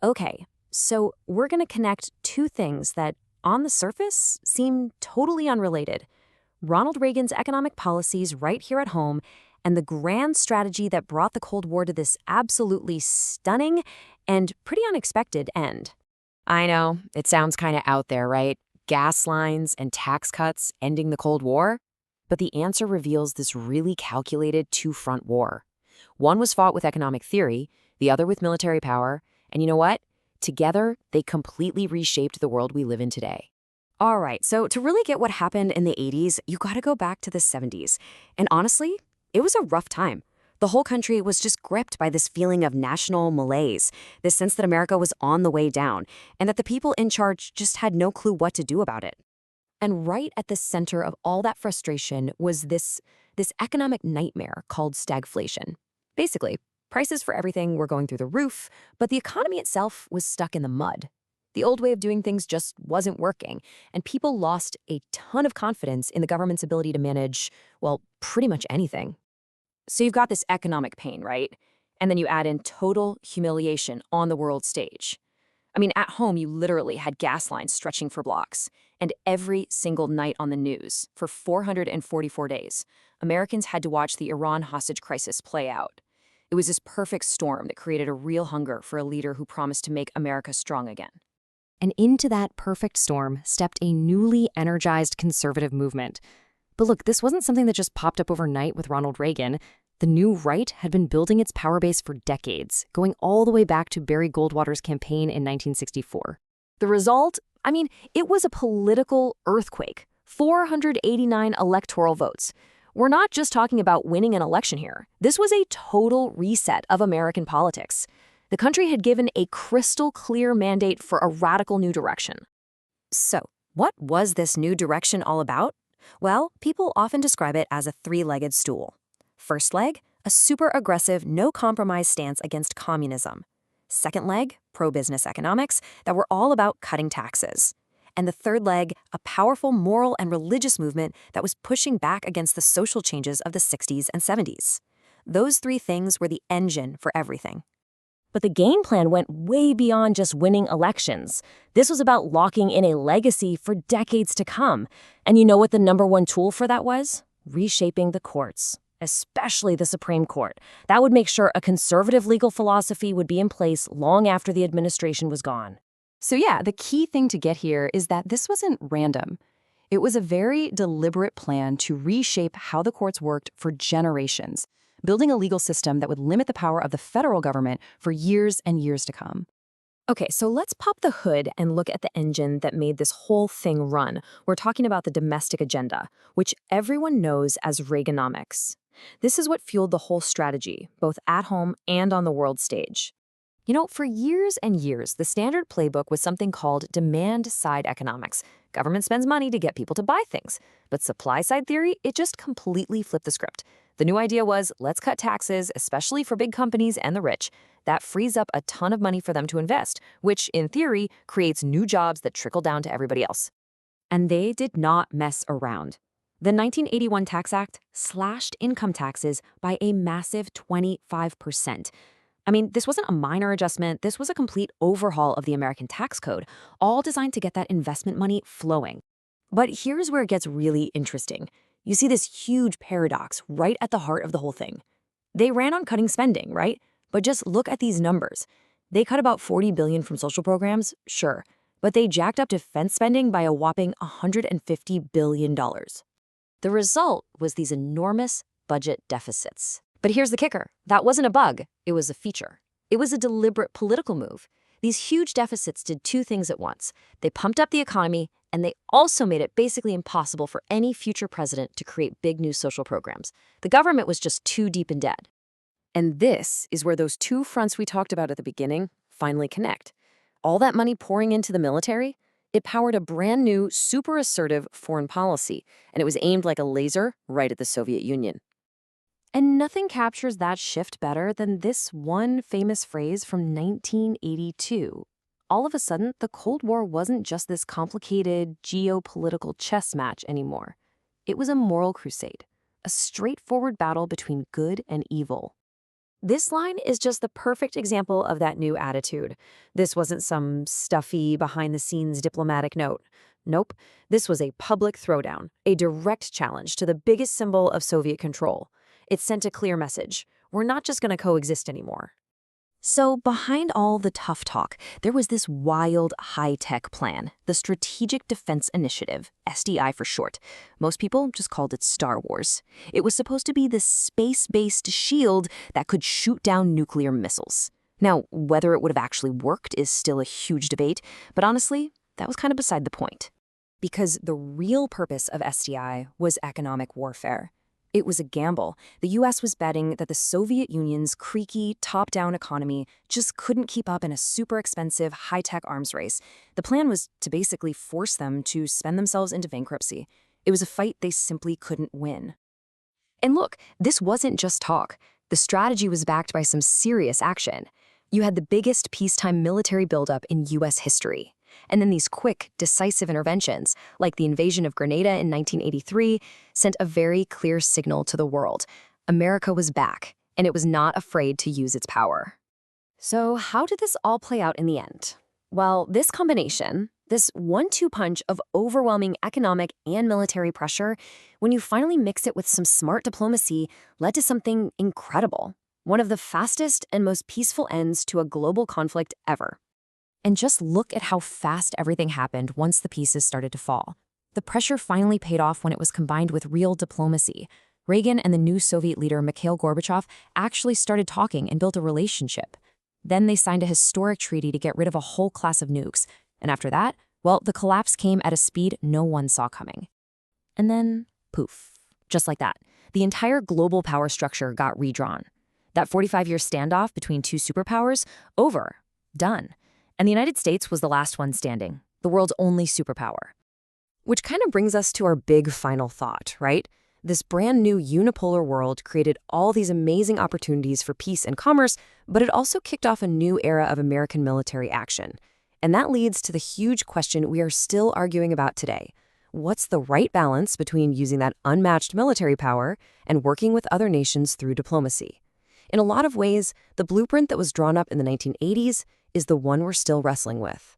Okay, so we're going to connect two things that, on the surface, seem totally unrelated: Ronald Reagan's economic policies right here at home, and the grand strategy that brought the Cold War to this absolutely stunning and pretty unexpected end. I know, it sounds kind of out there, right? Gas lines and tax cuts ending the Cold War? But the answer reveals this really calculated two-front war. One was fought with economic theory, the other with military power, and you know what? Together, they completely reshaped the world we live in today. All right, so to really get what happened in the 80s, you got to go back to the 70s. And honestly, it was a rough time. The whole country was just gripped by this feeling of national malaise, this sense that America was on the way down, and that the people in charge just had no clue what to do about it. And right at the center of all that frustration was this economic nightmare called stagflation. Basically, prices for everything were going through the roof, but the economy itself was stuck in the mud. The old way of doing things just wasn't working, and people lost a ton of confidence in the government's ability to manage, well, pretty much anything. So you've got this economic pain, right? And then you add in total humiliation on the world stage. I mean, at home, you literally had gas lines stretching for blocks. And every single night on the news, for 444 days, Americans had to watch the Iran hostage crisis play out. It was this perfect storm that created a real hunger for a leader who promised to make America strong again. And into that perfect storm stepped a newly energized conservative movement. But look, this wasn't something that just popped up overnight with Ronald Reagan. The new right had been building its power base for decades, going all the way back to Barry Goldwater's campaign in 1964. The result? I mean, it was a political earthquake. 489 electoral votes. We're not just talking about winning an election here. This was a total reset of American politics. The country had given a crystal clear mandate for a radical new direction. So, what was this new direction all about? Well, people often describe it as a three-legged stool. First leg, a super aggressive, no-compromise stance against communism. Second leg, pro-business economics that were all about cutting taxes. And the third leg, a powerful moral and religious movement that was pushing back against the social changes of the 60s and 70s. Those three things were the engine for everything. But the game plan went way beyond just winning elections. This was about locking in a legacy for decades to come. And you know what the number one tool for that was? Reshaping the courts, especially the Supreme Court. That would make sure a conservative legal philosophy would be in place long after the administration was gone. So yeah, the key thing to get here is that this wasn't random. It was a very deliberate plan to reshape how the courts worked for generations, building a legal system that would limit the power of the federal government for years and years to come. Okay, so let's pop the hood and look at the engine that made this whole thing run. We're talking about the domestic agenda, which everyone knows as Reaganomics. This is what fueled the whole strategy, both at home and on the world stage. You know, for years and years, the standard playbook was something called demand-side economics. Government spends money to get people to buy things. But supply-side theory, it just completely flipped the script. The new idea was, let's cut taxes, especially for big companies and the rich. That frees up a ton of money for them to invest, which, in theory, creates new jobs that trickle down to everybody else. And they did not mess around. The 1981 Tax Act slashed income taxes by a massive 25%. I mean, this wasn't a minor adjustment, this was a complete overhaul of the American tax code, all designed to get that investment money flowing. But here's where it gets really interesting. You see this huge paradox right at the heart of the whole thing. They ran on cutting spending, right? But just look at these numbers. They cut about $40 billion from social programs, sure, but they jacked up defense spending by a whopping $150 billion. The result was these enormous budget deficits. But here's the kicker. That wasn't a bug. It was a feature. It was a deliberate political move. These huge deficits did two things at once. They pumped up the economy, and they also made it basically impossible for any future president to create big new social programs. The government was just too deep in debt. And this is where those two fronts we talked about at the beginning finally connect. All that money pouring into the military, it powered a brand new, super assertive foreign policy, and it was aimed like a laser right at the Soviet Union. And nothing captures that shift better than this one famous phrase from 1982. All of a sudden, the Cold War wasn't just this complicated geopolitical chess match anymore. It was a moral crusade, a straightforward battle between good and evil. This line is just the perfect example of that new attitude. This wasn't some stuffy, behind-the-scenes diplomatic note. Nope, this was a public throwdown, a direct challenge to the biggest symbol of Soviet control. It sent a clear message. We're not just going to coexist anymore. So behind all the tough talk, there was this wild high-tech plan, the Strategic Defense Initiative, SDI for short. Most people just called it Star Wars. It was supposed to be this space-based shield that could shoot down nuclear missiles. Now, whether it would have actually worked is still a huge debate, but honestly, that was kind of beside the point. Because the real purpose of SDI was economic warfare. It was a gamble. The US was betting that the Soviet Union's creaky, top-down economy just couldn't keep up in a super expensive, high-tech arms race. The plan was to basically force them to spend themselves into bankruptcy. It was a fight they simply couldn't win. And look, this wasn't just talk. The strategy was backed by some serious action. You had the biggest peacetime military buildup in US history. And then these quick, decisive interventions, like the invasion of Grenada in 1983, sent a very clear signal to the world. America was back, and it was not afraid to use its power. So how did this all play out in the end? Well, this combination, this 1-2 punch of overwhelming economic and military pressure, when you finally mix it with some smart diplomacy, led to something incredible. One of the fastest and most peaceful ends to a global conflict ever. And just look at how fast everything happened once the pieces started to fall. The pressure finally paid off when it was combined with real diplomacy. Reagan and the new Soviet leader Mikhail Gorbachev actually started talking and built a relationship. Then they signed a historic treaty to get rid of a whole class of nukes. And after that, well, the collapse came at a speed no one saw coming. And then, poof, just like that, the entire global power structure got redrawn. That 45-year standoff between two superpowers, over, done. And the United States was the last one standing, the world's only superpower. Which kind of brings us to our big final thought, right? This brand new unipolar world created all these amazing opportunities for peace and commerce, but it also kicked off a new era of American military action. And that leads to the huge question we are still arguing about today. What's the right balance between using that unmatched military power and working with other nations through diplomacy? In a lot of ways, the blueprint that was drawn up in the 1980s is the one we're still wrestling with.